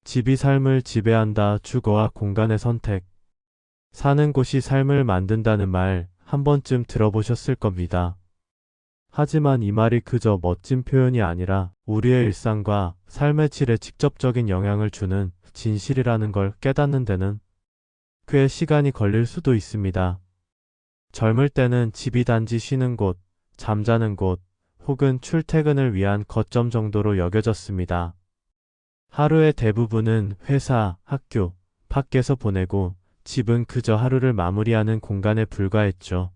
집이 삶을 지배한다. 주거와 공간의 선택. 사는 곳이 삶을 만든다는 말 한 번쯤 들어보셨을 겁니다. 하지만 이 말이 그저 멋진 표현이 아니라 우리의 일상과 삶의 질에 직접적인 영향을 주는 진실이라는 걸 깨닫는 데는 꽤 시간이 걸릴 수도 있습니다. 젊을 때는 집이 단지 쉬는 곳, 잠자는 곳, 혹은 출퇴근을 위한 거점 정도로 여겨졌습니다. 하루의 대부분은 회사, 학교, 밖에서 보내고 집은 그저 하루를 마무리하는 공간에 불과했죠.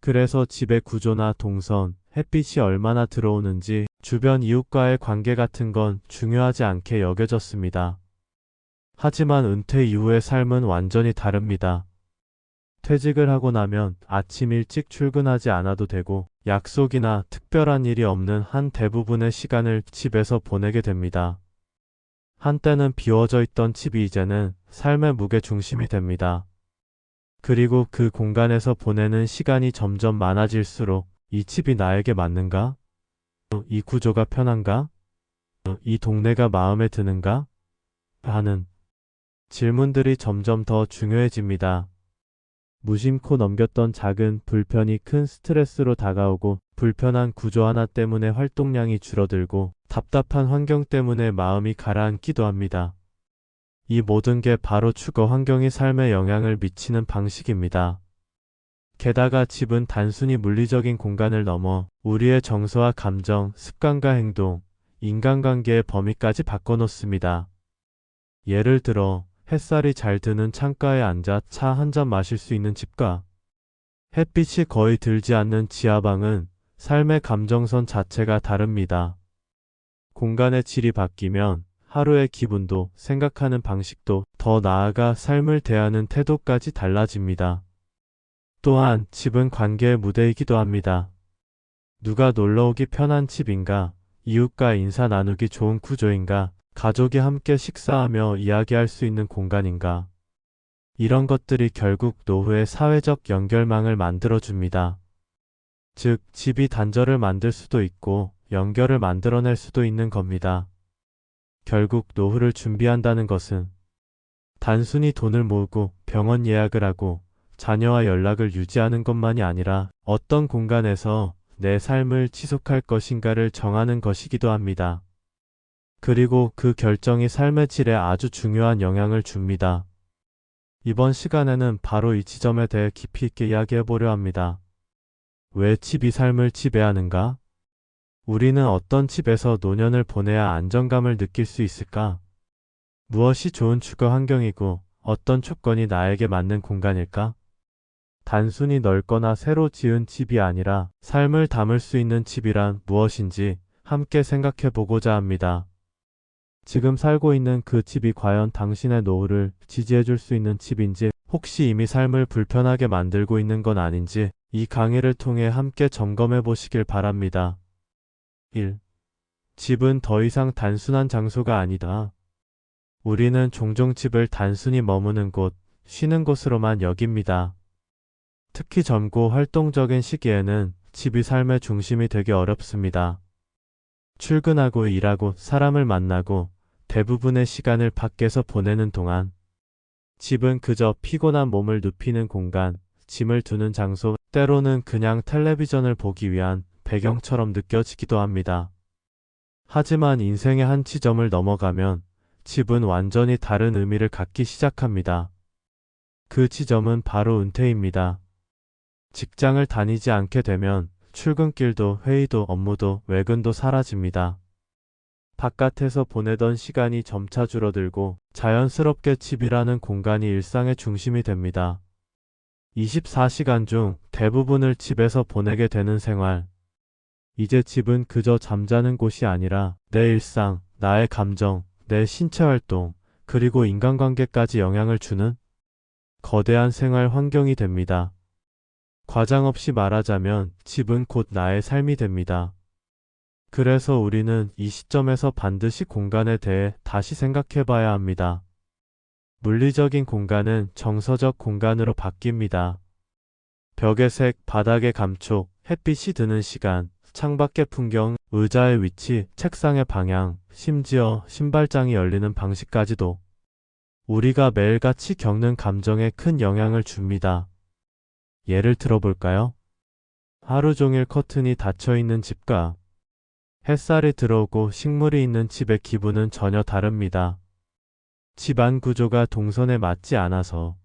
그래서 집의 구조나 동선, 햇빛이 얼마나 들어오는지 주변 이웃과의 관계 같은 건 중요하지 않게 여겨졌습니다. 하지만 은퇴 이후의 삶은 완전히 다릅니다. 퇴직을 하고 나면 아침 일찍 출근하지 않아도 되고 약속이나 특별한 일이 없는 한 대부분의 시간을 집에서 보내게 됩니다. 한때는 비워져 있던 집이 이제는 삶의 무게 중심이 됩니다. 그리고 그 공간에서 보내는 시간이 점점 많아질수록 이 집이 나에게 맞는가? 이 구조가 편한가? 이 동네가 마음에 드는가? 하는 질문들이 점점 더 중요해집니다. 무심코 넘겼던 작은 불편이 큰 스트레스로 다가오고 불편한 구조 하나 때문에 활동량이 줄어들고 답답한 환경 때문에 마음이 가라앉기도 합니다. 이 모든 게 바로 주거 환경이 삶에 영향을 미치는 방식입니다. 게다가 집은 단순히 물리적인 공간을 넘어 우리의 정서와 감정, 습관과 행동, 인간관계의 범위까지 바꿔놓습니다. 예를 들어 햇살이 잘 드는 창가에 앉아 차 한 잔 마실 수 있는 집과 햇빛이 거의 들지 않는 지하방은 삶의 감정선 자체가 다릅니다. 공간의 질이 바뀌면 하루의 기분도 생각하는 방식도 더 나아가 삶을 대하는 태도까지 달라집니다. 또한 집은 관계의 무대이기도 합니다. 누가 놀러오기 편한 집인가, 이웃과 인사 나누기 좋은 구조인가, 가족이 함께 식사하며 이야기할 수 있는 공간인가. 이런 것들이 결국 노후의 사회적 연결망을 만들어줍니다. 즉, 집이 단절을 만들 수도 있고 연결을 만들어낼 수도 있는 겁니다. 결국 노후를 준비한다는 것은 단순히 돈을 모으고 병원 예약을 하고 자녀와 연락을 유지하는 것만이 아니라 어떤 공간에서 내 삶을 지속할 것인가를 정하는 것이기도 합니다. 그리고 그 결정이 삶의 질에 아주 중요한 영향을 줍니다. 이번 시간에는 바로 이 지점에 대해 깊이 있게 이야기해 보려 합니다. 왜 집이 삶을 지배하는가? 우리는 어떤 집에서 노년을 보내야 안정감을 느낄 수 있을까? 무엇이 좋은 주거 환경이고 어떤 조건이 나에게 맞는 공간일까? 단순히 넓거나 새로 지은 집이 아니라 삶을 담을 수 있는 집이란 무엇인지 함께 생각해 보고자 합니다. 지금 살고 있는 그 집이 과연 당신의 노후를 지지해 줄 수 있는 집인지, 혹시 이미 삶을 불편하게 만들고 있는 건 아닌지 이 강의를 통해 함께 점검해 보시길 바랍니다. 1. 집은 더 이상 단순한 장소가 아니다. 우리는 종종 집을 단순히 머무는 곳, 쉬는 곳으로만 여깁니다. 특히 젊고 활동적인 시기에는 집이 삶의 중심이 되기 어렵습니다. 출근하고 일하고 사람을 만나고 대부분의 시간을 밖에서 보내는 동안 집은 그저 피곤한 몸을 눕히는 공간, 짐을 두는 장소, 때로는 그냥 텔레비전을 보기 위한 배경처럼 느껴지기도 합니다. 하지만 인생의 한 지점을 넘어가면 집은 완전히 다른 의미를 갖기 시작합니다. 그 지점은 바로 은퇴입니다. 직장을 다니지 않게 되면 출근길도 회의도 업무도 외근도 사라집니다. 바깥에서 보내던 시간이 점차 줄어들고 자연스럽게 집이라는 공간이 일상의 중심이 됩니다. 24시간 중 대부분을 집에서 보내게 되는 생활. 이제 집은 그저 잠자는 곳이 아니라 내 일상, 나의 감정, 내 신체 활동, 그리고 인간관계까지 영향을 주는 거대한 생활 환경이 됩니다. 과장 없이 말하자면 집은 곧 나의 삶이 됩니다. 그래서 우리는 이 시점에서 반드시 공간에 대해 다시 생각해 봐야 합니다. 물리적인 공간은 정서적 공간으로 바뀝니다. 벽의 색, 바닥의 감촉, 햇빛이 드는 시간, 창밖의 풍경, 의자의 위치, 책상의 방향, 심지어 신발장이 열리는 방식까지도 우리가 매일같이 겪는 감정에 큰 영향을 줍니다. 예를 들어볼까요? 하루 종일 커튼이 닫혀 있는 집과 햇살이 들어오고 식물이 있는 집의 기분은 전혀 다릅니다. 집안 구조가 동선에 맞지 않아서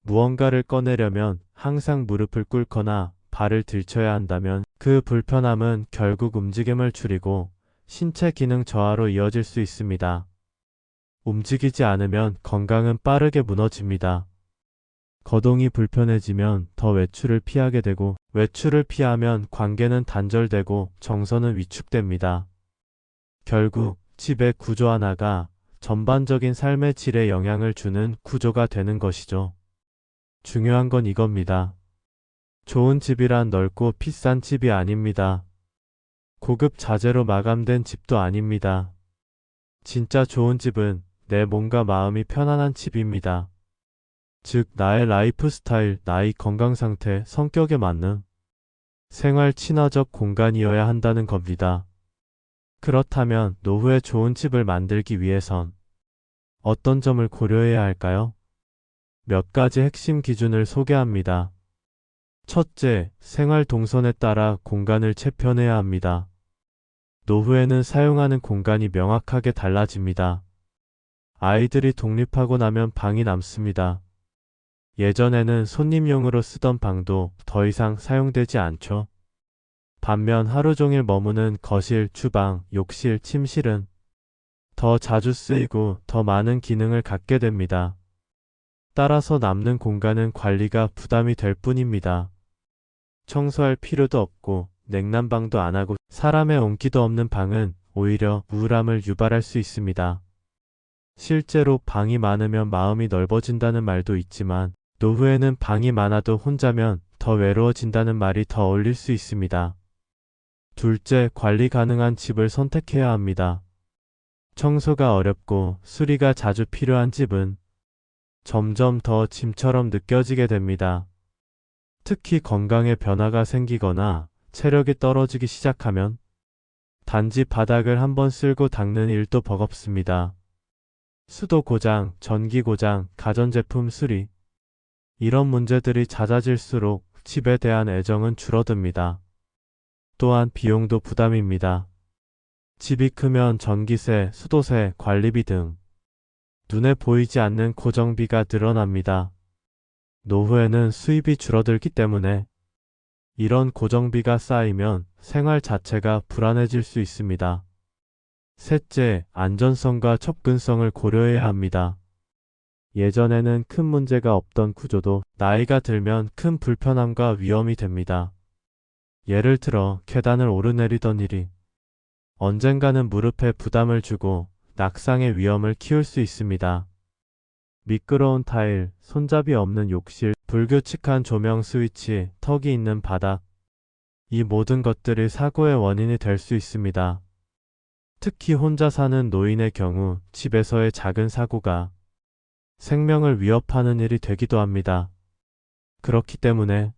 무언가를 꺼내려면 항상 무릎을 꿇거나 발을 들쳐야 한다면 그 불편함은 결국 움직임을 줄이고 신체 기능 저하로 이어질 수 있습니다. 움직이지 않으면 건강은 빠르게 무너집니다. 거동이 불편해지면 더 외출을 피하게 되고 외출을 피하면 관계는 단절되고 정서는 위축됩니다. 결국 집의 구조 하나가 전반적인 삶의 질에 영향을 주는 구조가 되는 것이죠. 중요한 건 이겁니다. 좋은 집이란 넓고 비싼 집이 아닙니다. 고급 자재로 마감된 집도 아닙니다. 진짜 좋은 집은 내 몸과 마음이 편안한 집입니다. 즉, 나의 라이프 스타일, 나의 건강 상태, 성격에 맞는 생활 친화적 공간이어야 한다는 겁니다. 그렇다면 노후에 좋은 집을 만들기 위해선 어떤 점을 고려해야 할까요? 몇 가지 핵심 기준을 소개합니다. 첫째, 생활 동선에 따라 공간을 재편해야 합니다. 노후에는 사용하는 공간이 명확하게 달라집니다. 아이들이 독립하고 나면 방이 남습니다. 예전에는 손님용으로 쓰던 방도 더 이상 사용되지 않죠. 반면 하루 종일 머무는 거실, 주방, 욕실, 침실은 더 자주 쓰이고 더 많은 기능을 갖게 됩니다. 따라서 남는 공간은 관리가 부담이 될 뿐입니다. 청소할 필요도 없고 냉난방도 안 하고 사람의 온기도 없는 방은 오히려 우울함을 유발할 수 있습니다. 실제로 방이 많으면 마음이 넓어진다는 말도 있지만 노후에는 방이 많아도 혼자면 더 외로워진다는 말이 더 어울릴 수 있습니다. 둘째, 관리 가능한 집을 선택해야 합니다. 청소가 어렵고 수리가 자주 필요한 집은 점점 더 짐처럼 느껴지게 됩니다. 특히 건강에 변화가 생기거나 체력이 떨어지기 시작하면 단지 바닥을 한번 쓸고 닦는 일도 버겁습니다. 수도 고장, 전기 고장, 가전제품 수리 이런 문제들이 잦아질수록 집에 대한 애정은 줄어듭니다. 또한 비용도 부담입니다. 집이 크면 전기세, 수도세, 관리비 등 눈에 보이지 않는 고정비가 늘어납니다. 노후에는 수입이 줄어들기 때문에 이런 고정비가 쌓이면 생활 자체가 불안해질 수 있습니다. 셋째, 안전성과 접근성을 고려해야 합니다. 예전에는 큰 문제가 없던 구조도 나이가 들면 큰 불편함과 위험이 됩니다. 예를 들어 계단을 오르내리던 일이 언젠가는 무릎에 부담을 주고 낙상의 위험을 키울 수 있습니다. 미끄러운 타일, 손잡이 없는 욕실, 불규칙한 조명 스위치, 턱이 있는 바닥 이 모든 것들이 사고의 원인이 될 수 있습니다. 특히 혼자 사는 노인의 경우 집에서의 작은 사고가 생명을 위협하는 일이 되기도 합니다. 그렇기 때문에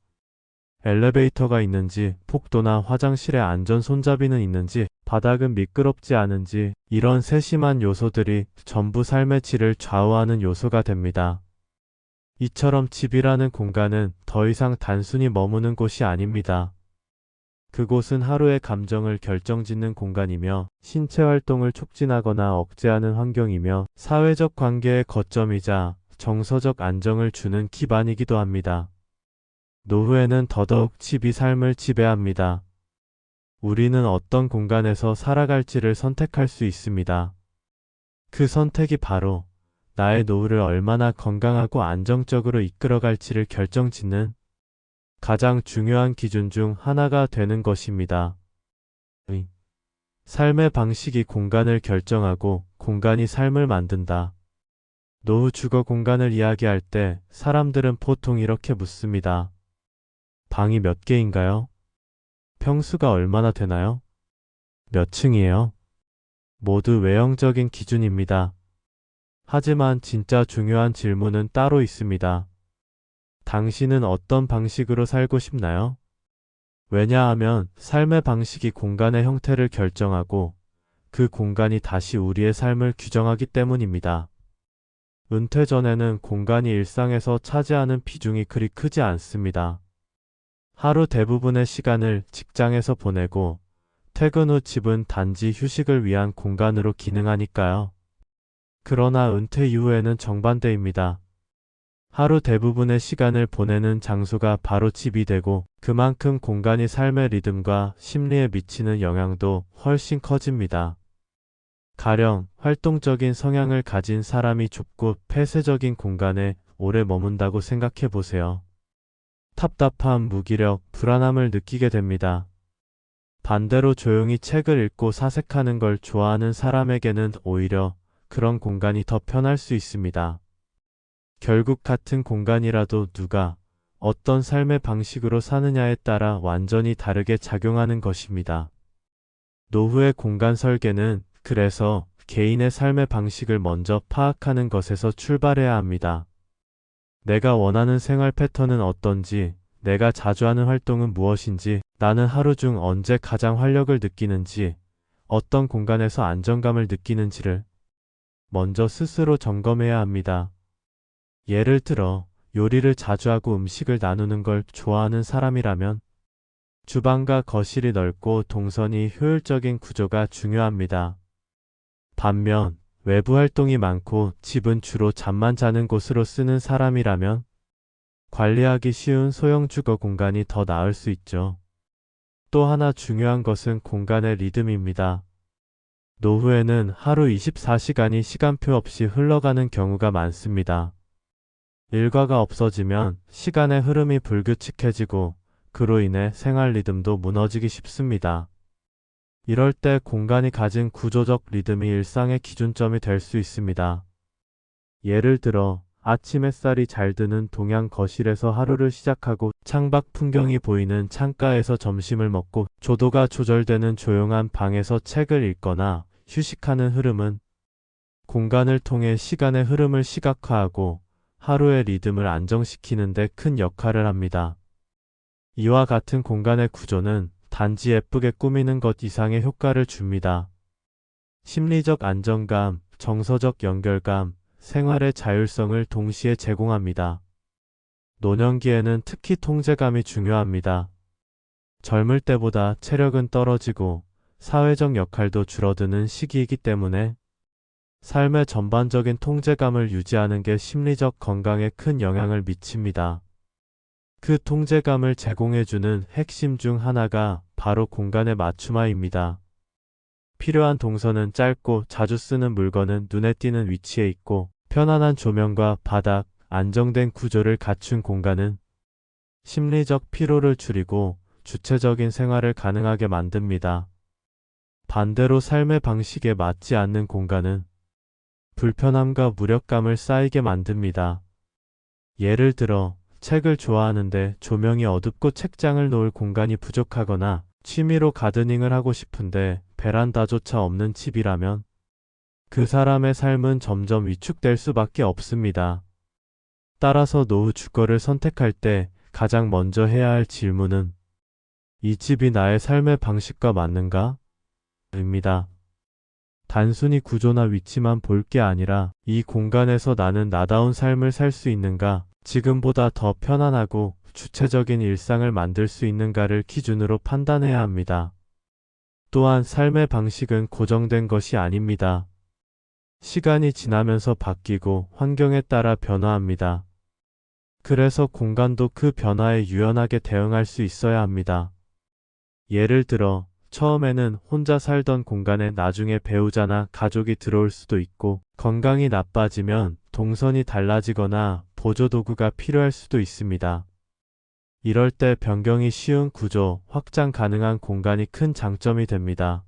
엘리베이터가 있는지, 복도나 화장실에 안전 손잡이는 있는지, 바닥은 미끄럽지 않은지 이런 세심한 요소들이 전부 삶의 질을 좌우하는 요소가 됩니다. 이처럼 집이라는 공간은 더 이상 단순히 머무는 곳이 아닙니다. 그곳은 하루의 감정을 결정짓는 공간이며 신체 활동을 촉진하거나 억제하는 환경이며 사회적 관계의 거점이자 정서적 안정을 주는 기반이기도 합니다. 노후에는 더더욱 집이 삶을 지배합니다. 우리는 어떤 공간에서 살아갈지를 선택할 수 있습니다. 그 선택이 바로 나의 노후를 얼마나 건강하고 안정적으로 이끌어갈지를 결정짓는 가장 중요한 기준 중 하나가 되는 것입니다. 삶의 방식이 공간을 결정하고 공간이 삶을 만든다. 노후 주거 공간을 이야기할 때 사람들은 보통 이렇게 묻습니다. 방이 몇 개인가요? 평수가 얼마나 되나요? 몇 층이에요? 모두 외형적인 기준입니다. 하지만 진짜 중요한 질문은 따로 있습니다. 당신은 어떤 방식으로 살고 싶나요? 왜냐하면 삶의 방식이 공간의 형태를 결정하고 그 공간이 다시 우리의 삶을 규정하기 때문입니다. 은퇴 전에는 공간이 일상에서 차지하는 비중이 그리 크지 않습니다. 하루 대부분의 시간을 직장에서 보내고 퇴근 후 집은 단지 휴식을 위한 공간으로 기능하니까요. 그러나 은퇴 이후에는 정반대입니다. 하루 대부분의 시간을 보내는 장소가 바로 집이 되고 그만큼 공간이 삶의 리듬과 심리에 미치는 영향도 훨씬 커집니다. 가령 활동적인 성향을 가진 사람이 좁고 폐쇄적인 공간에 오래 머문다고 생각해 보세요. 답답함, 무기력, 불안함을 느끼게 됩니다. 반대로 조용히 책을 읽고 사색하는 걸 좋아하는 사람에게는 오히려 그런 공간이 더 편할 수 있습니다. 결국 같은 공간이라도 누가 어떤 삶의 방식으로 사느냐에 따라 완전히 다르게 작용하는 것입니다. 노후의 공간 설계는 그래서 개인의 삶의 방식을 먼저 파악하는 것에서 출발해야 합니다. 내가 원하는 생활 패턴은 어떤지, 내가 자주 하는 활동은 무엇인지, 나는 하루 중 언제 가장 활력을 느끼는지, 어떤 공간에서 안정감을 느끼는지를 먼저 스스로 점검해야 합니다. 예를 들어 요리를 자주 하고 음식을 나누는 걸 좋아하는 사람이라면 주방과 거실이 넓고 동선이 효율적인 구조가 중요합니다. 반면 외부 활동이 많고 집은 주로 잠만 자는 곳으로 쓰는 사람이라면 관리하기 쉬운 소형 주거 공간이 더 나을 수 있죠. 또 하나 중요한 것은 공간의 리듬입니다. 노후에는 하루 24시간이 시간표 없이 흘러가는 경우가 많습니다. 일과가 없어지면 시간의 흐름이 불규칙해지고 그로 인해 생활 리듬도 무너지기 쉽습니다. 이럴 때 공간이 가진 구조적 리듬이 일상의 기준점이 될 수 있습니다. 예를 들어 아침 햇살이 잘 드는 동양 거실에서 하루를 시작하고 창밖 풍경이 보이는 창가에서 점심을 먹고 조도가 조절되는 조용한 방에서 책을 읽거나 휴식하는 흐름은 공간을 통해 시간의 흐름을 시각화하고 하루의 리듬을 안정시키는 데 큰 역할을 합니다. 이와 같은 공간의 구조는 단지 예쁘게 꾸미는 것 이상의 효과를 줍니다. 심리적 안정감, 정서적 연결감, 생활의 자율성을 동시에 제공합니다. 노년기에는 특히 통제감이 중요합니다. 젊을 때보다 체력은 떨어지고 사회적 역할도 줄어드는 시기이기 때문에 삶의 전반적인 통제감을 유지하는 게 심리적 건강에 큰 영향을 미칩니다. 그 통제감을 제공해주는 핵심 중 하나가 바로 공간의 맞춤화입니다. 필요한 동선은 짧고 자주 쓰는 물건은 눈에 띄는 위치에 있고 편안한 조명과 바닥, 안정된 구조를 갖춘 공간은 심리적 피로를 줄이고 주체적인 생활을 가능하게 만듭니다. 반대로 삶의 방식에 맞지 않는 공간은 불편함과 무력감을 쌓이게 만듭니다. 예를 들어 책을 좋아하는데 조명이 어둡고 책장을 놓을 공간이 부족하거나 취미로 가드닝을 하고 싶은데 베란다조차 없는 집이라면 그 사람의 삶은 점점 위축될 수밖에 없습니다. 따라서 노후 주거를 선택할 때 가장 먼저 해야 할 질문은 이 집이 나의 삶의 방식과 맞는가? 입니다. 단순히 구조나 위치만 볼 게 아니라 이 공간에서 나는 나다운 삶을 살 수 있는가, 지금보다 더 편안하고 주체적인 일상을 만들 수 있는가를 기준으로 판단해야 합니다. 또한 삶의 방식은 고정된 것이 아닙니다. 시간이 지나면서 바뀌고 환경에 따라 변화합니다. 그래서 공간도 그 변화에 유연하게 대응할 수 있어야 합니다. 예를 들어 처음에는 혼자 살던 공간에 나중에 배우자나 가족이 들어올 수도 있고 건강이 나빠지면 동선이 달라지거나 보조도구가 필요할 수도 있습니다. 이럴 때 변경이 쉬운 구조, 확장 가능한 공간이 큰 장점이 됩니다.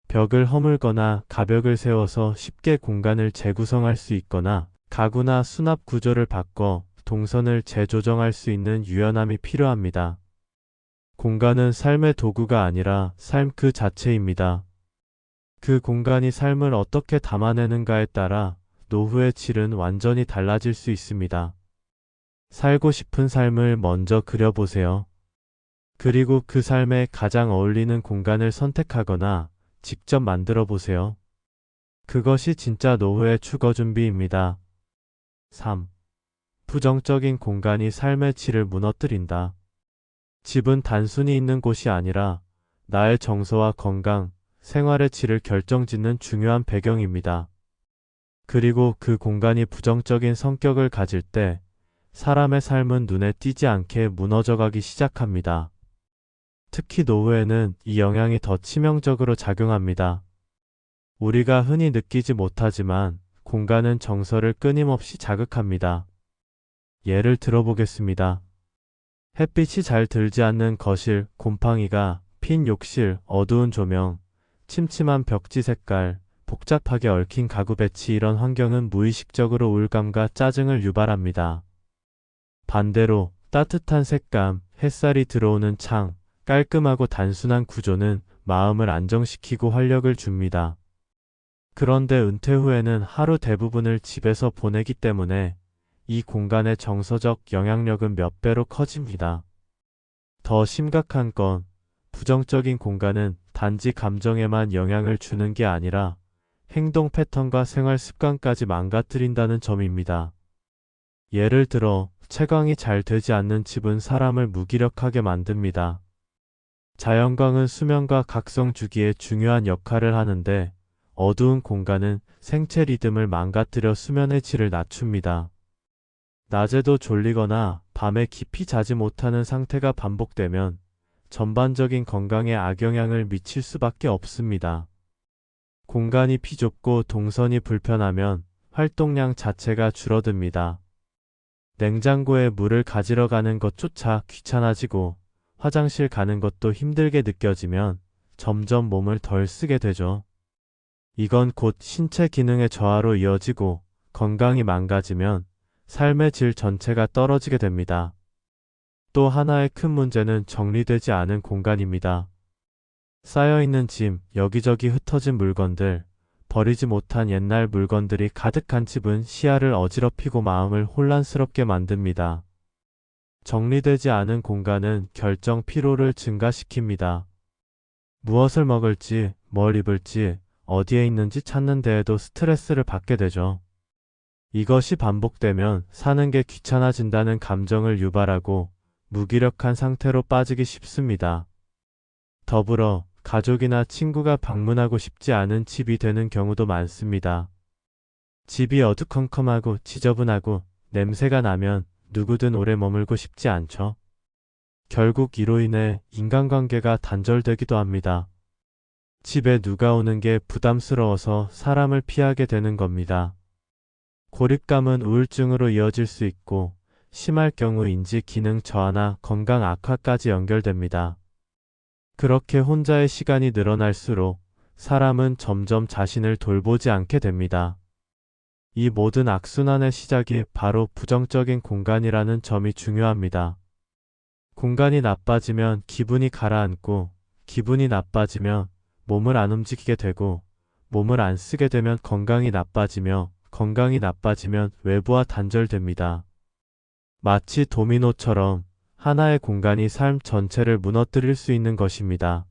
벽을 허물거나 가벽을 세워서 쉽게 공간을 재구성할 수 있거나 가구나 수납 구조를 바꿔 동선을 재조정할 수 있는 유연함이 필요합니다. 공간은 삶의 도구가 아니라 삶 그 자체입니다. 그 공간이 삶을 어떻게 담아내는가에 따라 노후의 질은 완전히 달라질 수 있습니다. 살고 싶은 삶을 먼저 그려보세요. 그리고 그 삶에 가장 어울리는 공간을 선택하거나 직접 만들어 보세요. 그것이 진짜 노후의 주거 준비입니다. 3. 부정적인 공간이 삶의 질을 무너뜨린다. 집은 단순히 있는 곳이 아니라 나의 정서와 건강, 생활의 질을 결정짓는 중요한 배경입니다. 그리고 그 공간이 부정적인 성격을 가질 때 사람의 삶은 눈에 띄지 않게 무너져가기 시작합니다. 특히 노후에는 이 영향이 더 치명적으로 작용합니다. 우리가 흔히 느끼지 못하지만 공간은 정서를 끊임없이 자극합니다. 예를 들어보겠습니다. 햇빛이 잘 들지 않는 거실, 곰팡이가 핀 욕실, 어두운 조명, 침침한 벽지 색깔, 복잡하게 얽힌 가구 배치 이런 환경은 무의식적으로 우울감과 짜증을 유발합니다. 반대로 따뜻한 색감, 햇살이 들어오는 창, 깔끔하고 단순한 구조는 마음을 안정시키고 활력을 줍니다. 그런데 은퇴 후에는 하루 대부분을 집에서 보내기 때문에 이 공간의 정서적 영향력은 몇 배로 커집니다. 더 심각한 건 부정적인 공간은 단지 감정에만 영향을 주는 게 아니라 행동 패턴과 생활 습관까지 망가뜨린다는 점입니다. 예를 들어 채광이 잘 되지 않는 집은 사람을 무기력하게 만듭니다. 자연광은 수면과 각성 주기에 중요한 역할을 하는데 어두운 공간은 생체 리듬을 망가뜨려 수면의 질을 낮춥니다. 낮에도 졸리거나 밤에 깊이 자지 못하는 상태가 반복되면 전반적인 건강에 악영향을 미칠 수밖에 없습니다. 공간이 비좁고 동선이 불편하면 활동량 자체가 줄어듭니다. 냉장고에 물을 가지러 가는 것조차 귀찮아지고 화장실 가는 것도 힘들게 느껴지면 점점 몸을 덜 쓰게 되죠. 이건 곧 신체 기능의 저하로 이어지고 건강이 망가지면 삶의 질 전체가 떨어지게 됩니다. 또 하나의 큰 문제는 정리되지 않은 공간입니다. 쌓여있는 짐, 여기저기 흩어진 물건들, 버리지 못한 옛날 물건들이 가득한 집은 시야를 어지럽히고 마음을 혼란스럽게 만듭니다. 정리되지 않은 공간은 결정 피로를 증가시킵니다. 무엇을 먹을지, 뭘 입을지, 어디에 있는지 찾는 데에도 스트레스를 받게 되죠. 이것이 반복되면 사는 게 귀찮아진다는 감정을 유발하고 무기력한 상태로 빠지기 쉽습니다. 더불어 가족이나 친구가 방문하고 싶지 않은 집이 되는 경우도 많습니다. 집이 어두컴컴하고 지저분하고 냄새가 나면 누구든 오래 머물고 싶지 않죠. 결국 이로 인해 인간관계가 단절되기도 합니다. 집에 누가 오는 게 부담스러워서 사람을 피하게 되는 겁니다. 고립감은 우울증으로 이어질 수 있고 심할 경우 인지 기능 저하나 건강 악화까지 연결됩니다. 그렇게 혼자의 시간이 늘어날수록 사람은 점점 자신을 돌보지 않게 됩니다. 이 모든 악순환의 시작이 바로 부정적인 공간이라는 점이 중요합니다. 공간이 나빠지면 기분이 가라앉고 기분이 나빠지면 몸을 안 움직이게 되고 몸을 안 쓰게 되면 건강이 나빠지며 건강이 나빠지면 외부와 단절됩니다. 마치 도미노처럼 하나의 공간이 삶 전체를 무너뜨릴 수 있는 것입니다.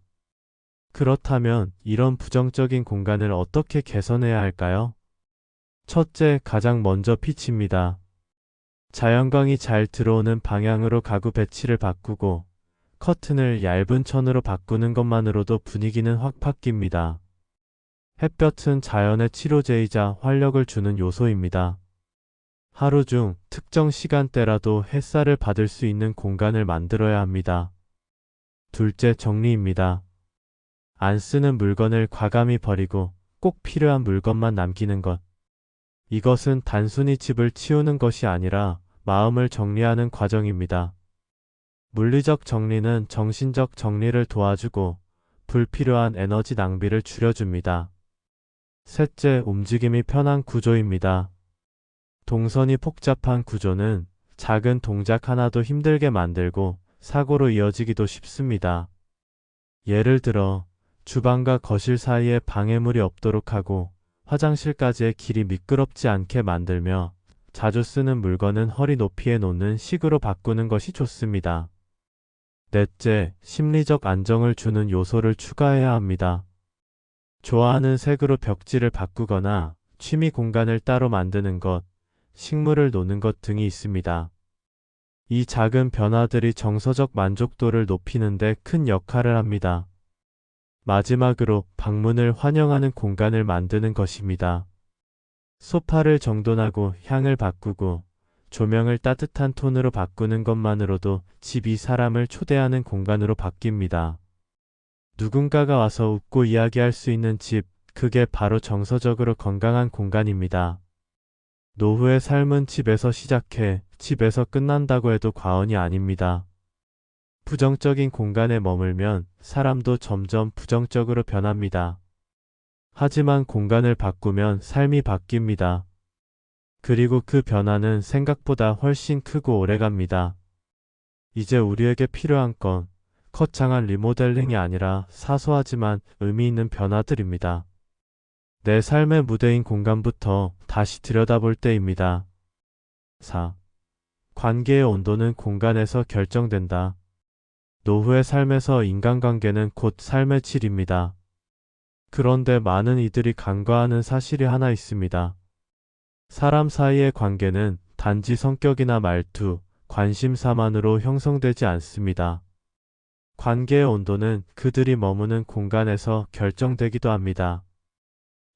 그렇다면 이런 부정적인 공간을 어떻게 개선해야 할까요? 첫째, 가장 먼저 빛입니다. 자연광이 잘 들어오는 방향으로 가구 배치를 바꾸고 커튼을 얇은 천으로 바꾸는 것만으로도 분위기는 확 바뀝니다. 햇볕은 자연의 치료제이자 활력을 주는 요소입니다. 하루 중 특정 시간대라도 햇살을 받을 수 있는 공간을 만들어야 합니다. 둘째, 정리입니다. 안 쓰는 물건을 과감히 버리고 꼭 필요한 물건만 남기는 것. 이것은 단순히 집을 치우는 것이 아니라 마음을 정리하는 과정입니다. 물리적 정리는 정신적 정리를 도와주고 불필요한 에너지 낭비를 줄여줍니다. 셋째, 움직임이 편한 구조입니다. 동선이 복잡한 구조는 작은 동작 하나도 힘들게 만들고 사고로 이어지기도 쉽습니다. 예를 들어 주방과 거실 사이에 방해물이 없도록 하고 화장실까지의 길이 미끄럽지 않게 만들며 자주 쓰는 물건은 허리 높이에 놓는 식으로 바꾸는 것이 좋습니다. 넷째, 심리적 안정을 주는 요소를 추가해야 합니다. 좋아하는 색으로 벽지를 바꾸거나 취미 공간을 따로 만드는 것, 식물을 놓는 것 등이 있습니다. 이 작은 변화들이 정서적 만족도를 높이는 데 큰 역할을 합니다. 마지막으로 방문을 환영하는 공간을 만드는 것입니다. 소파를 정돈하고 향을 바꾸고 조명을 따뜻한 톤으로 바꾸는 것만으로도 집이 사람을 초대하는 공간으로 바뀝니다. 누군가가 와서 웃고 이야기할 수 있는 집, 그게 바로 정서적으로 건강한 공간입니다. 노후의 삶은 집에서 시작해 집에서 끝난다고 해도 과언이 아닙니다. 부정적인 공간에 머물면 사람도 점점 부정적으로 변합니다. 하지만 공간을 바꾸면 삶이 바뀝니다. 그리고 그 변화는 생각보다 훨씬 크고 오래갑니다. 이제 우리에게 필요한 건 거창한 리모델링이 아니라 사소하지만 의미 있는 변화들입니다. 내 삶의 무대인 공간부터 다시 들여다볼 때입니다. 4. 관계의 온도는 공간에서 결정된다. 노후의 삶에서 인간관계는 곧 삶의 질입니다. 그런데 많은 이들이 간과하는 사실이 하나 있습니다. 사람 사이의 관계는 단지 성격이나 말투, 관심사만으로 형성되지 않습니다. 관계의 온도는 그들이 머무는 공간에서 결정되기도 합니다.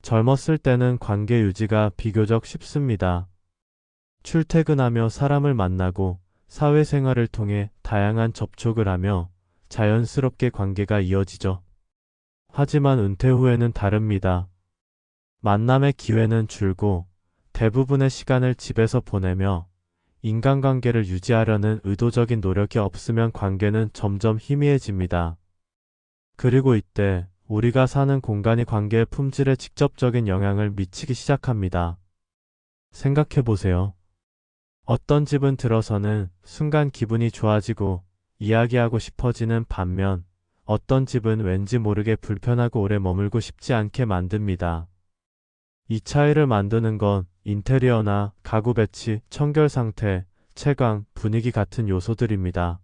젊었을 때는 관계 유지가 비교적 쉽습니다. 출퇴근하며 사람을 만나고 사회생활을 통해 다양한 접촉을 하며 자연스럽게 관계가 이어지죠. 하지만 은퇴 후에는 다릅니다. 만남의 기회는 줄고 대부분의 시간을 집에서 보내며 인간관계를 유지하려는 의도적인 노력이 없으면 관계는 점점 희미해집니다. 그리고 이때 우리가 사는 공간이 관계의 품질에 직접적인 영향을 미치기 시작합니다. 생각해보세요. 어떤 집은 들어서는 순간 기분이 좋아지고 이야기하고 싶어지는 반면 어떤 집은 왠지 모르게 불편하고 오래 머물고 싶지 않게 만듭니다. 이 차이를 만드는 건 인테리어나 가구 배치, 청결 상태, 채광, 분위기 같은 요소들입니다.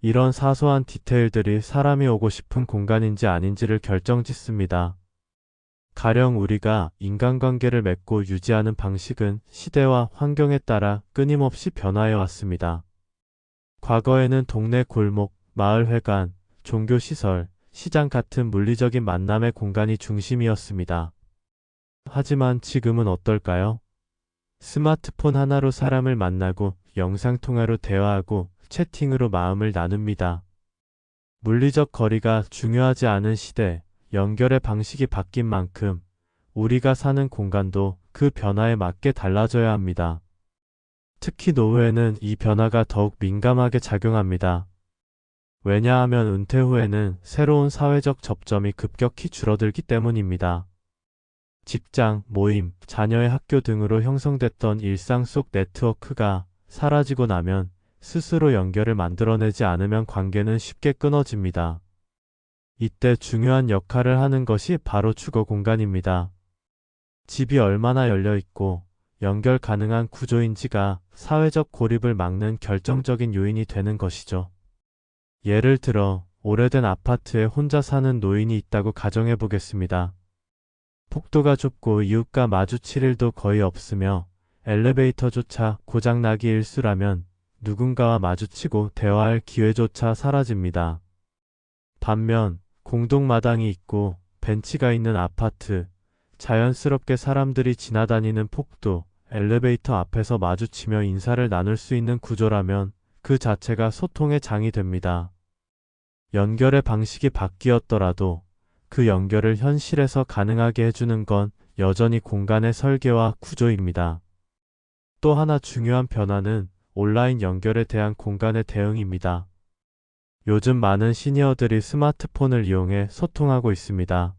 이런 사소한 디테일들이 사람이 오고 싶은 공간인지 아닌지를 결정짓습니다. 가령 우리가 인간관계를 맺고 유지하는 방식은 시대와 환경에 따라 끊임없이 변화해 왔습니다. 과거에는 동네 골목, 마을회관, 종교시설, 시장 같은 물리적인 만남의 공간이 중심이었습니다. 하지만 지금은 어떨까요? 스마트폰 하나로 사람을 만나고 영상통화로 대화하고 채팅으로 마음을 나눕니다. 물리적 거리가 중요하지 않은 시대, 연결의 방식이 바뀐 만큼 우리가 사는 공간도 그 변화에 맞게 달라져야 합니다. 특히 노후에는 이 변화가 더욱 민감하게 작용합니다. 왜냐하면 은퇴 후에는 새로운 사회적 접점이 급격히 줄어들기 때문입니다. 직장, 모임, 자녀의 학교 등으로 형성됐던 일상 속 네트워크가 사라지고 나면 스스로 연결을 만들어내지 않으면 관계는 쉽게 끊어집니다. 이때 중요한 역할을 하는 것이 바로 주거 공간입니다. 집이 얼마나 열려 있고 연결 가능한 구조인지가 사회적 고립을 막는 결정적인 요인이 되는 것이죠. 예를 들어 오래된 아파트에 혼자 사는 노인이 있다고 가정해 보겠습니다. 폭도가 좁고 이웃과 마주칠 일도 거의 없으며 엘리베이터조차 고장나기 일쑤라면 누군가와 마주치고 대화할 기회조차 사라집니다. 반면 공동마당이 있고 벤치가 있는 아파트, 자연스럽게 사람들이 지나다니는 폭도, 엘리베이터 앞에서 마주치며 인사를 나눌 수 있는 구조라면 그 자체가 소통의 장이 됩니다. 연결의 방식이 바뀌었더라도 그 연결을 현실에서 가능하게 해주는 건 여전히 공간의 설계와 구조입니다. 또 하나 중요한 변화는 온라인 연결에 대한 공간의 대응입니다. 요즘 많은 시니어들이 스마트폰을 이용해 소통하고 있습니다.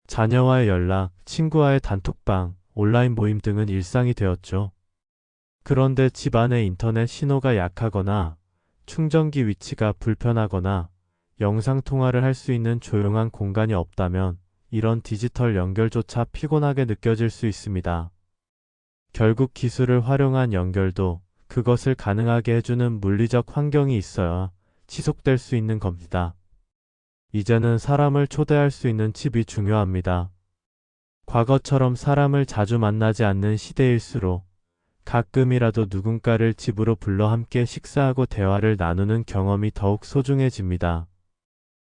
자녀와의 연락, 친구와의 단톡방, 온라인 모임 등은 일상이 되었죠. 그런데 집안의 인터넷 신호가 약하거나 충전기 위치가 불편하거나 영상통화를 할 수 있는 조용한 공간이 없다면 이런 디지털 연결조차 피곤하게 느껴질 수 있습니다. 결국 기술을 활용한 연결도 그것을 가능하게 해주는 물리적 환경이 있어야 지속될 수 있는 겁니다. 이제는 사람을 초대할 수 있는 집이 중요합니다. 과거처럼 사람을 자주 만나지 않는 시대일수록 가끔이라도 누군가를 집으로 불러 함께 식사하고 대화를 나누는 경험이 더욱 소중해집니다.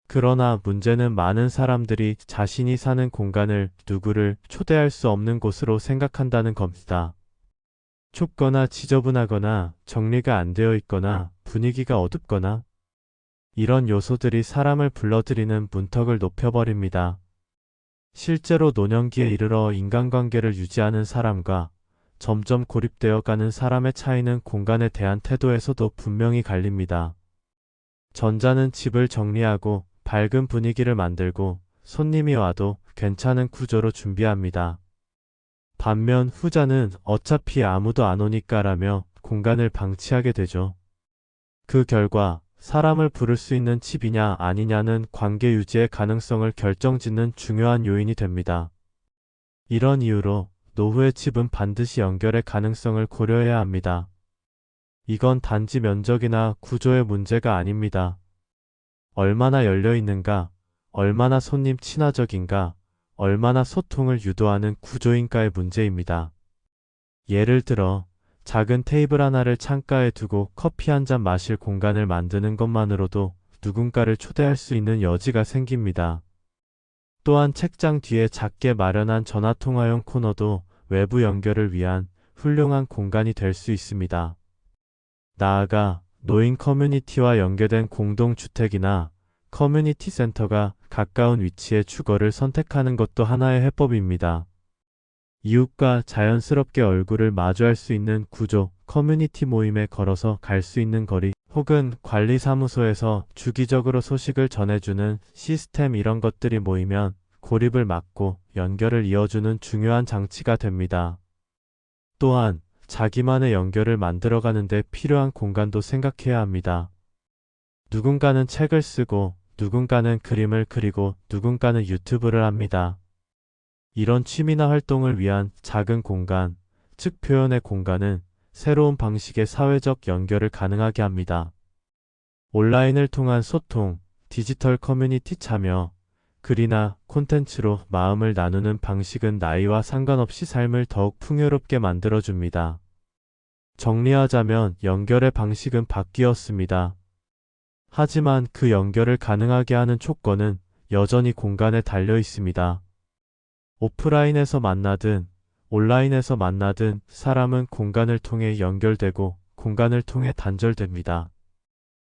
그러나 문제는 많은 사람들이 자신이 사는 공간을 누구를 초대할 수 없는 곳으로 생각한다는 겁니다. 좁거나 지저분하거나 정리가 안 되어 있거나 분위기가 어둡거나 이런 요소들이 사람을 불러들이는 문턱을 높여버립니다. 실제로 노년기에 이르러 인간관계를 유지하는 사람과 점점 고립되어 가는 사람의 차이는 공간에 대한 태도에서도 분명히 갈립니다. 전자는 집을 정리하고 밝은 분위기를 만들고 손님이 와도 괜찮은 구조로 준비합니다. 반면 후자는 어차피 아무도 안 오니까라며 공간을 방치하게 되죠. 그 결과 사람을 부를 수 있는 집이냐 아니냐는 관계 유지의 가능성을 결정짓는 중요한 요인이 됩니다. 이런 이유로 노후의 집은 반드시 연결의 가능성을 고려해야 합니다. 이건 단지 면적이나 구조의 문제가 아닙니다. 얼마나 열려 있는가, 얼마나 손님 친화적인가, 얼마나 소통을 유도하는 구조인가의 문제입니다. 예를 들어 작은 테이블 하나를 창가에 두고 커피 한 잔 마실 공간을 만드는 것만으로도 누군가를 초대할 수 있는 여지가 생깁니다. 또한 책장 뒤에 작게 마련한 전화통화용 코너도 외부 연결을 위한 훌륭한 공간이 될 수 있습니다. 나아가 노인 커뮤니티와 연계된 공동주택이나 커뮤니티 센터가 가까운 위치의 주거를 선택하는 것도 하나의 해법입니다. 이웃과 자연스럽게 얼굴을 마주할 수 있는 구조, 커뮤니티 모임에 걸어서 갈 수 있는 거리, 혹은 관리사무소에서 주기적으로 소식을 전해주는 시스템 이런 것들이 모이면 고립을 막고 연결을 이어주는 중요한 장치가 됩니다. 또한 자기만의 연결을 만들어가는데 필요한 공간도 생각해야 합니다. 누군가는 책을 쓰고 누군가는 그림을 그리고 누군가는 유튜브를 합니다. 이런 취미나 활동을 위한 작은 공간, 즉 표현의 공간은 새로운 방식의 사회적 연결을 가능하게 합니다. 온라인을 통한 소통, 디지털 커뮤니티 참여, 글이나 콘텐츠로 마음을 나누는 방식은 나이와 상관없이 삶을 더욱 풍요롭게 만들어줍니다. 정리하자면 연결의 방식은 바뀌었습니다. 하지만 그 연결을 가능하게 하는 조건은 여전히 공간에 달려 있습니다. 오프라인에서 만나든 온라인에서 만나든 사람은 공간을 통해 연결되고 공간을 통해 단절됩니다.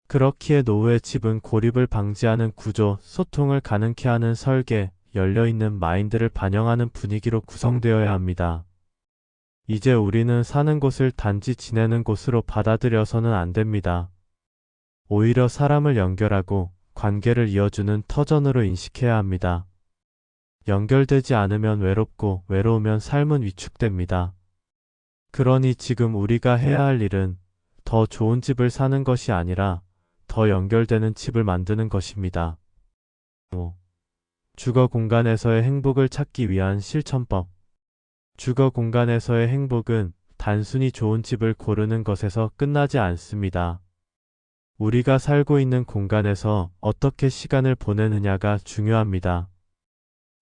그렇기에 노후의 집은 고립을 방지하는 구조, 소통을 가능케 하는 설계, 열려있는 마인드를 반영하는 분위기로 구성되어야 합니다. 이제 우리는 사는 곳을 단지 지내는 곳으로 받아들여서는 안 됩니다. 오히려 사람을 연결하고 관계를 이어주는 터전으로 인식해야 합니다. 연결되지 않으면 외롭고 외로우면 삶은 위축됩니다. 그러니 지금 우리가 해야 할 일은 더 좋은 집을 사는 것이 아니라 더 연결되는 집을 만드는 것입니다. 5. 주거 공간에서의 행복을 찾기 위한 실천법. 주거 공간에서의 행복은 단순히 좋은 집을 고르는 것에서 끝나지 않습니다. 우리가 살고 있는 공간에서 어떻게 시간을 보내느냐가 중요합니다.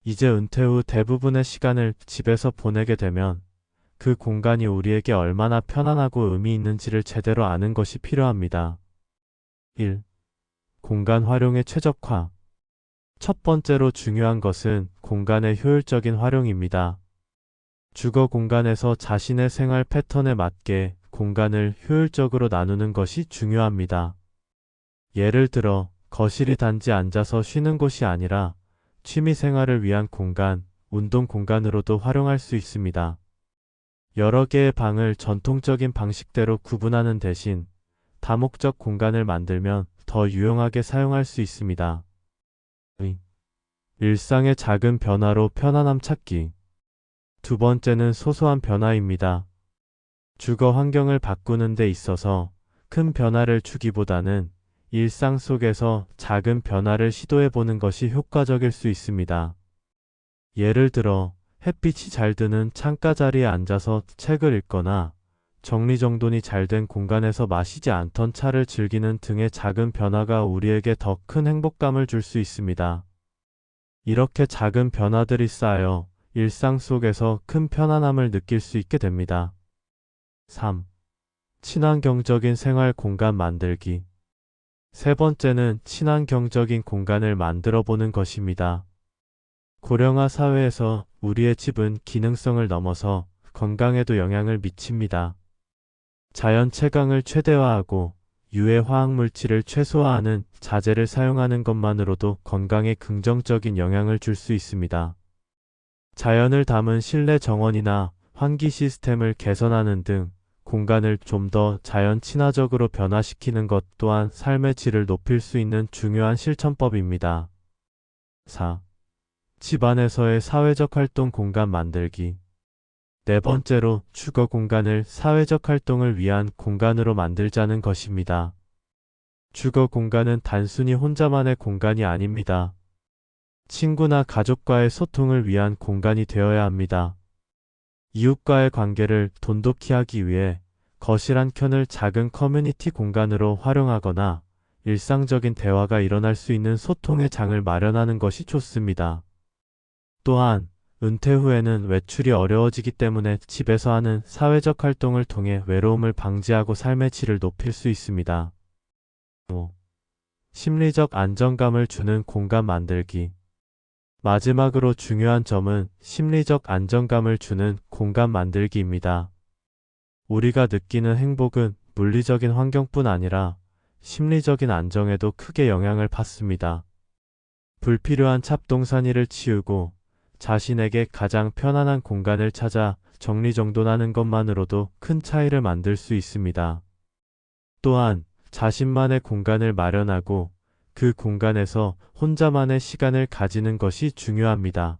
이제 은퇴 후 대부분의 시간을 집에서 보내게 되면 그 공간이 우리에게 얼마나 편안하고 의미 있는지를 제대로 아는 것이 필요합니다. 1. 공간 활용의 최적화. 첫 번째로 중요한 것은 공간의 효율적인 활용입니다. 주거 공간에서 자신의 생활 패턴에 맞게 공간을 효율적으로 나누는 것이 중요합니다. 예를 들어 거실이 단지 앉아서 쉬는 곳이 아니라 취미 생활을 위한 공간, 운동 공간으로도 활용할 수 있습니다. 여러 개의 방을 전통적인 방식대로 구분하는 대신 다목적 공간을 만들면 더 유용하게 사용할 수 있습니다. 일상의 작은 변화로 편안함 찾기. 두 번째는 소소한 변화입니다. 주거 환경을 바꾸는 데 있어서 큰 변화를 주기보다는 일상 속에서 작은 변화를 시도해보는 것이 효과적일 수 있습니다. 예를 들어 햇빛이 잘 드는 창가 자리에 앉아서 책을 읽거나 정리정돈이 잘 된 공간에서 마시지 않던 차를 즐기는 등의 작은 변화가 우리에게 더 큰 행복감을 줄 수 있습니다. 이렇게 작은 변화들이 쌓여 일상 속에서 큰 편안함을 느낄 수 있게 됩니다. 3. 친환경적인 생활 공간 만들기. 세 번째는 친환경적인 공간을 만들어 보는 것입니다. 고령화 사회에서 우리의 집은 기능성을 넘어서 건강에도 영향을 미칩니다. 자연 채광을 최대화하고 유해 화학 물질을 최소화하는 자재를 사용하는 것만으로도 건강에 긍정적인 영향을 줄 수 있습니다. 자연을 담은 실내 정원이나 환기 시스템을 개선하는 등 공간을 좀 더 자연 친화적으로 변화시키는 것 또한 삶의 질을 높일 수 있는 중요한 실천법입니다. 4. 집안에서의 사회적 활동 공간 만들기. 네 번째로 주거 공간을 사회적 활동을 위한 공간으로 만들자는 것입니다. 주거 공간은 단순히 혼자만의 공간이 아닙니다. 친구나 가족과의 소통을 위한 공간이 되어야 합니다. 이웃과의 관계를 돈독히 하기 위해 거실 한 켠을 작은 커뮤니티 공간으로 활용하거나 일상적인 대화가 일어날 수 있는 소통의 장을 마련하는 것이 좋습니다. 또한 은퇴 후에는 외출이 어려워지기 때문에 집에서 하는 사회적 활동을 통해 외로움을 방지하고 삶의 질을 높일 수 있습니다. 5. 심리적 안정감을 주는 공간 만들기. 마지막으로 중요한 점은 심리적 안정감을 주는 공간 만들기입니다. 우리가 느끼는 행복은 물리적인 환경뿐 아니라 심리적인 안정에도 크게 영향을 받습니다. 불필요한 잡동사니를 치우고 자신에게 가장 편안한 공간을 찾아 정리정돈하는 것만으로도 큰 차이를 만들 수 있습니다. 또한 자신만의 공간을 마련하고 그 공간에서 혼자만의 시간을 가지는 것이 중요합니다.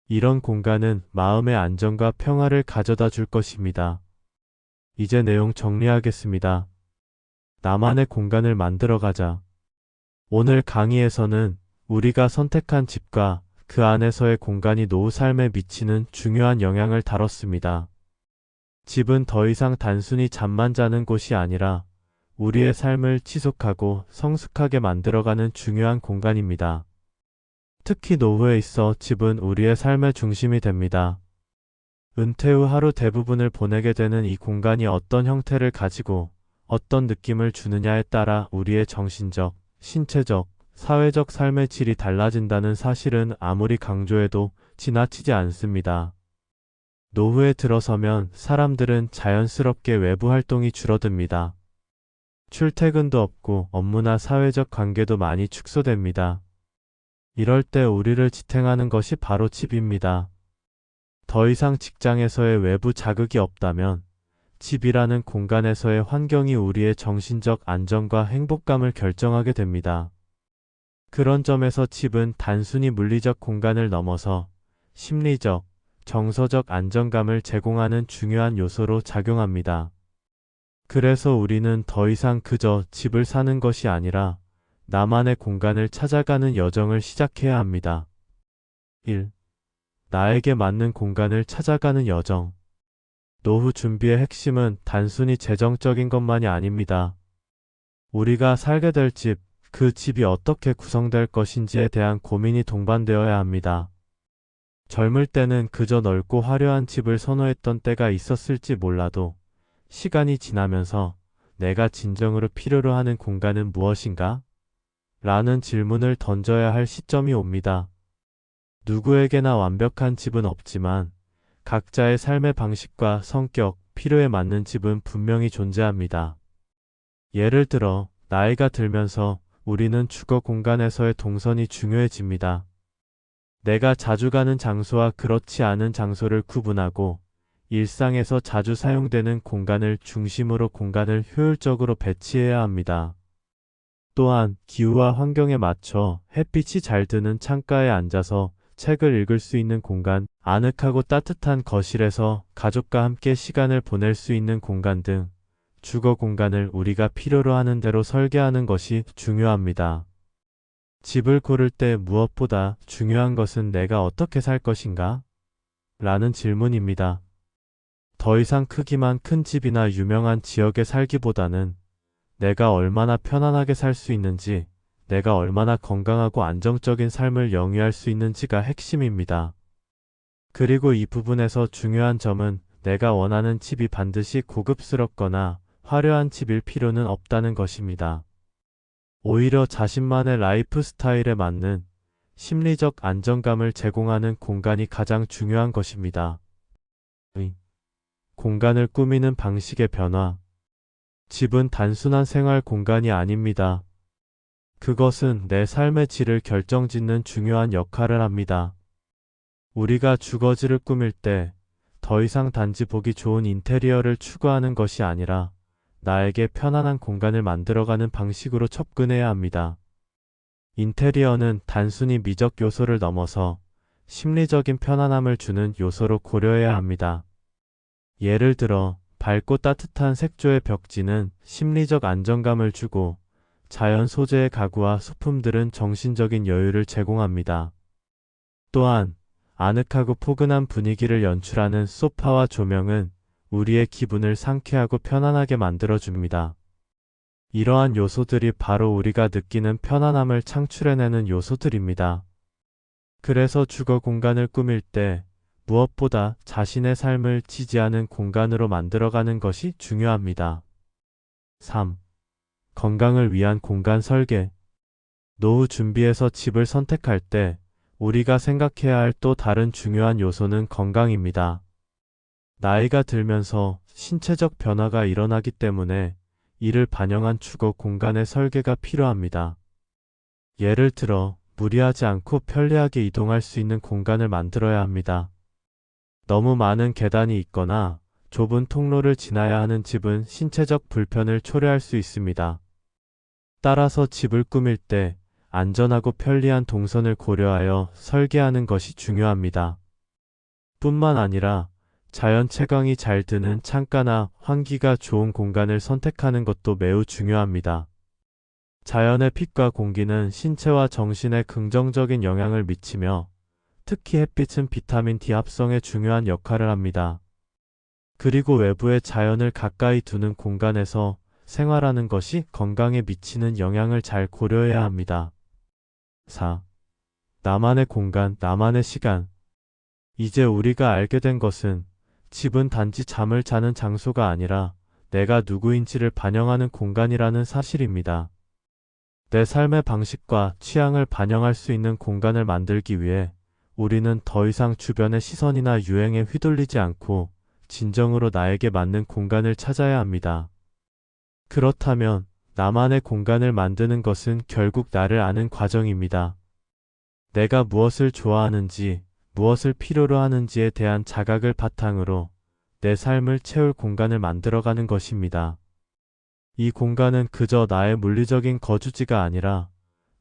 이런 공간은 마음의 안정과 평화를 가져다 줄 것입니다. 이제 내용 정리하겠습니다. 나만의 공간을 만들어 가자. 오늘 강의에서는 우리가 선택한 집과 그 안에서의 공간이 노후 삶에 미치는 중요한 영향을 다뤘습니다. 집은 더 이상 단순히 잠만 자는 곳이 아니라 우리의 삶을 지속하고 성숙하게 만들어가는 중요한 공간입니다. 특히 노후에 있어 집은 우리의 삶의 중심이 됩니다. 은퇴 후 하루 대부분을 보내게 되는 이 공간이 어떤 형태를 가지고 어떤 느낌을 주느냐에 따라 우리의 정신적, 신체적, 사회적 삶의 질이 달라진다는 사실은 아무리 강조해도 지나치지 않습니다. 노후에 들어서면 사람들은 자연스럽게 외부 활동이 줄어듭니다. 출퇴근도 없고 업무나 사회적 관계도 많이 축소됩니다. 이럴 때 우리를 지탱하는 것이 바로 집입니다. 더 이상 직장에서의 외부 자극이 없다면 집이라는 공간에서의 환경이 우리의 정신적 안정과 행복감을 결정하게 됩니다. 그런 점에서 집은 단순히 물리적 공간을 넘어서 심리적, 정서적 안정감을 제공하는 중요한 요소로 작용합니다. 그래서 우리는 더 이상 그저 집을 사는 것이 아니라 나만의 공간을 찾아가는 여정을 시작해야 합니다. 1. 나에게 맞는 공간을 찾아가는 여정. 노후 준비의 핵심은 단순히 재정적인 것만이 아닙니다. 우리가 살게 될 집, 그 집이 어떻게 구성될 것인지에 대한 고민이 동반되어야 합니다. 젊을 때는 그저 넓고 화려한 집을 선호했던 때가 있었을지 몰라도 시간이 지나면서 내가 진정으로 필요로 하는 공간은 무엇인가? 라는 질문을 던져야 할 시점이 옵니다. 누구에게나 완벽한 집은 없지만 각자의 삶의 방식과 성격, 필요에 맞는 집은 분명히 존재합니다. 예를 들어 나이가 들면서 우리는 주거 공간에서의 동선이 중요해집니다. 내가 자주 가는 장소와 그렇지 않은 장소를 구분하고 일상에서 자주 사용되는 공간을 중심으로 공간을 효율적으로 배치해야 합니다. 또한 기후와 환경에 맞춰 햇빛이 잘 드는 창가에 앉아서 책을 읽을 수 있는 공간, 아늑하고 따뜻한 거실에서 가족과 함께 시간을 보낼 수 있는 공간 등 주거 공간을 우리가 필요로 하는 대로 설계하는 것이 중요합니다. 집을 고를 때 무엇보다 중요한 것은 내가 어떻게 살 것인가? 라는 질문입니다. 더 이상 크기만 큰 집이나 유명한 지역에 살기보다는 내가 얼마나 편안하게 살 수 있는지, 내가 얼마나 건강하고 안정적인 삶을 영위할 수 있는지가 핵심입니다. 그리고 이 부분에서 중요한 점은 내가 원하는 집이 반드시 고급스럽거나 화려한 집일 필요는 없다는 것입니다. 오히려 자신만의 라이프 스타일에 맞는 심리적 안정감을 제공하는 공간이 가장 중요한 것입니다. 공간을 꾸미는 방식의 변화. 집은 단순한 생활 공간이 아닙니다. 그것은 내 삶의 질을 결정짓는 중요한 역할을 합니다. 우리가 주거지를 꾸밀 때 더 이상 단지 보기 좋은 인테리어를 추구하는 것이 아니라 나에게 편안한 공간을 만들어가는 방식으로 접근해야 합니다. 인테리어는 단순히 미적 요소를 넘어서 심리적인 편안함을 주는 요소로 고려해야 합니다. 예를 들어 밝고 따뜻한 색조의 벽지는 심리적 안정감을 주고 자연 소재의 가구와 소품들은 정신적인 여유를 제공합니다. 또한 아늑하고 포근한 분위기를 연출하는 소파와 조명은 우리의 기분을 상쾌하고 편안하게 만들어줍니다. 이러한 요소들이 바로 우리가 느끼는 편안함을 창출해내는 요소들입니다. 그래서 주거 공간을 꾸밀 때 무엇보다 자신의 삶을 지지하는 공간으로 만들어가는 것이 중요합니다. 3. 건강을 위한 공간 설계. 노후 준비에서 집을 선택할 때 우리가 생각해야 할 또 다른 중요한 요소는 건강입니다. 나이가 들면서 신체적 변화가 일어나기 때문에 이를 반영한 주거 공간의 설계가 필요합니다. 예를 들어 무리하지 않고 편리하게 이동할 수 있는 공간을 만들어야 합니다. 너무 많은 계단이 있거나 좁은 통로를 지나야 하는 집은 신체적 불편을 초래할 수 있습니다. 따라서 집을 꾸밀 때 안전하고 편리한 동선을 고려하여 설계하는 것이 중요합니다. 뿐만 아니라 자연 채광이 잘 드는 창가나 환기가 좋은 공간을 선택하는 것도 매우 중요합니다. 자연의 빛과 공기는 신체와 정신에 긍정적인 영향을 미치며 특히 햇빛은 비타민 D 합성에 중요한 역할을 합니다. 그리고 외부의 자연을 가까이 두는 공간에서 생활하는 것이 건강에 미치는 영향을 잘 고려해야 합니다. 4. 나만의 공간, 나만의 시간. 이제 우리가 알게 된 것은 집은 단지 잠을 자는 장소가 아니라 내가 누구인지를 반영하는 공간이라는 사실입니다. 내 삶의 방식과 취향을 반영할 수 있는 공간을 만들기 위해 우리는 더 이상 주변의 시선이나 유행에 휘둘리지 않고 진정으로 나에게 맞는 공간을 찾아야 합니다. 그렇다면 나만의 공간을 만드는 것은 결국 나를 아는 과정입니다. 내가 무엇을 좋아하는지, 무엇을 필요로 하는지에 대한 자각을 바탕으로 내 삶을 채울 공간을 만들어가는 것입니다. 이 공간은 그저 나의 물리적인 거주지가 아니라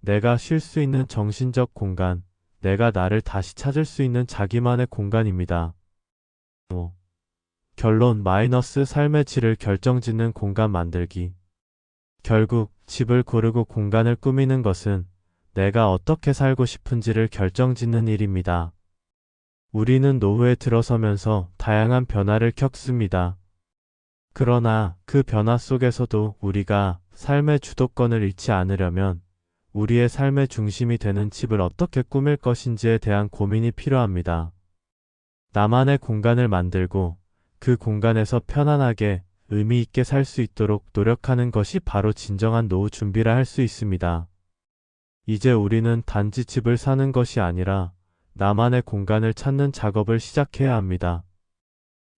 내가 쉴 수 있는 정신적 공간, 내가 나를 다시 찾을 수 있는 자기만의 공간입니다. 5. 결론 삶의 질을 결정짓는 공간 만들기. 결국 집을 고르고 공간을 꾸미는 것은 내가 어떻게 살고 싶은지를 결정짓는 일입니다. 우리는 노후에 들어서면서 다양한 변화를 겪습니다. 그러나 그 변화 속에서도 우리가 삶의 주도권을 잃지 않으려면 우리의 삶의 중심이 되는 집을 어떻게 꾸밀 것인지에 대한 고민이 필요합니다. 나만의 공간을 만들고 그 공간에서 편안하게 의미 있게 살 수 있도록 노력하는 것이 바로 진정한 노후 준비라 할 수 있습니다. 이제 우리는 단지 집을 사는 것이 아니라 나만의 공간을 찾는 작업을 시작해야 합니다.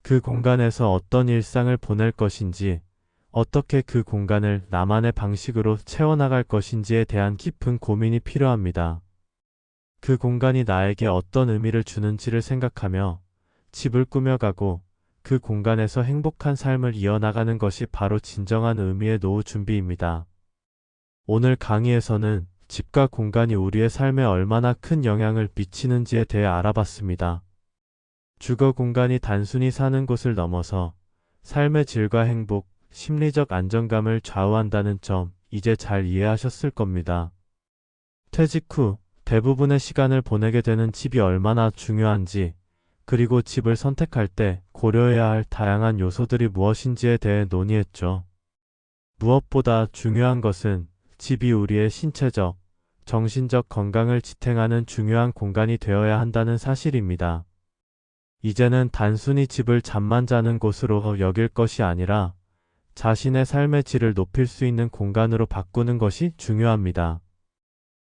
그 공간에서 어떤 일상을 보낼 것인지, 어떻게 그 공간을 나만의 방식으로 채워나갈 것인지에 대한 깊은 고민이 필요합니다. 그 공간이 나에게 어떤 의미를 주는지를 생각하며 집을 꾸며가고 그 공간에서 행복한 삶을 이어나가는 것이 바로 진정한 의미의 노후 준비입니다. 오늘 강의에서는 집과 공간이 우리의 삶에 얼마나 큰 영향을 미치는지에 대해 알아봤습니다. 주거 공간이 단순히 사는 곳을 넘어서 삶의 질과 행복, 심리적 안정감을 좌우한다는 점 이제 잘 이해하셨을 겁니다. 퇴직 후 대부분의 시간을 보내게 되는 집이 얼마나 중요한지, 그리고 집을 선택할 때 고려해야 할 다양한 요소들이 무엇인지에 대해 논의했죠. 무엇보다 중요한 것은 집이 우리의 신체적, 정신적 건강을 지탱하는 중요한 공간이 되어야 한다는 사실입니다. 이제는 단순히 집을 잠만 자는 곳으로 여길 것이 아니라 자신의 삶의 질을 높일 수 있는 공간으로 바꾸는 것이 중요합니다.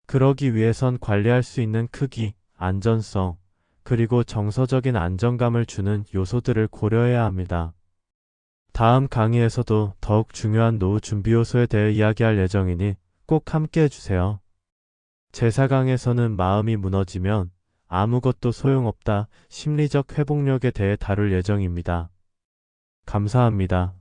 그러기 위해선 관리할 수 있는 크기, 안전성, 그리고 정서적인 안정감을 주는 요소들을 고려해야 합니다. 다음 강의에서도 더욱 중요한 노후 준비 요소에 대해 이야기할 예정이니 꼭 함께 해주세요. 제4강에서는 마음이 무너지면 아무것도 소용없다 심리적 회복력에 대해 다룰 예정입니다. 감사합니다.